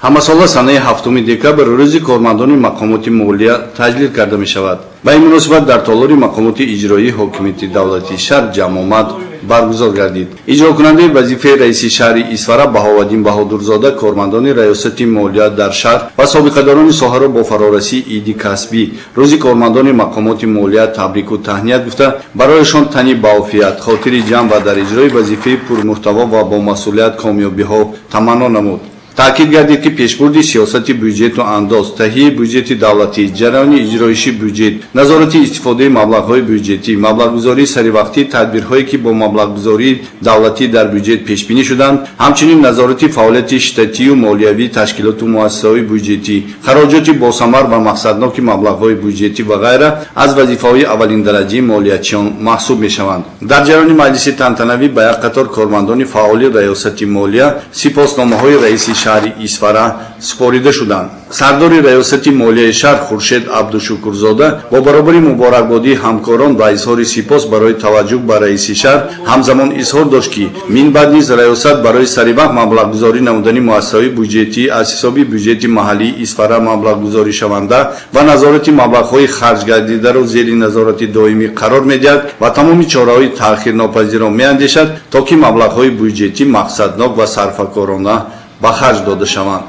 ҳамасола санаи 7 декабр рӯзи кормандони мақомоти молия таҷлил карда мешавад. ба ин муносибат дар толори мақомоти иҷроии ҳокимияти давлати шаҳр ҷамъомад баргузор гардид. иҷрокунандаи вазифаи раиси шаҳри Исфара Баҳоваддин Баҳодурзода, кормандони раёсати молия дар шаҳр ва собиқадарони соҳаро бо фарорасии иди касбӣ рӯзи кормандони мақомоти молия табрику таҳният гуфта, барояшон тани баофият, хотири ҷамъ ва дар иҷрои вазифаи пурмуҳтаво ва бомасъулият комёбиҳо таманно намуд. таъкид гардид ки пешбурди сиёсати бюҷету андоз, таҳияи бюҷети давлатӣ, ҷараёни иҷроиши бюҷет, назорати истифодаи маблағҳои бюҷетӣ, маблағгузории саривақтӣ, тадбирҳое ки бо маблағгузории давлатӣ дар бюҷет пешбинӣ шуданд, ҳамчунин назорати фаъолияти штатию молиявии ташкилоту муассисаҳои бюҷетӣ, хароҷоти босамар ва мақсадноки маблағҳои бюҷетӣ ва ғайра аз вазифаҳои аввалиндараҷаи молиячиён маҳсуб мешаванд. дар ҷараёни маҷлиси тантанавӣ ба як қатор кормандони фаъоли раёсати молия сипосномаҳои раиси шаҳри Исфара супорида шуданд. сардори раёсати молияи шаҳр Хуршед Абдушукурзода бо баробари муборакбодии ҳамкорон ва изҳори сипос барои таваҷҷӯҳ ба раиси шаҳр ҳамзамон изҳор дошт ки минбаъд низ раёсат барои саривақт маблағгузорӣ намудани муассисаҳои бюҷетӣ аз ҳисоби бюҷети маҳаллии Исфара маблағгузоришаванда ва назорати маблағҳои харҷгардидаро зери назорати доимӣ қарор медиҳад ва тамоми чораҳои таъхирнопазирро меандешад то ки маблағҳои бюҷетӣ мақсаднок ва сарфакорона ба харҷ дода шаванд.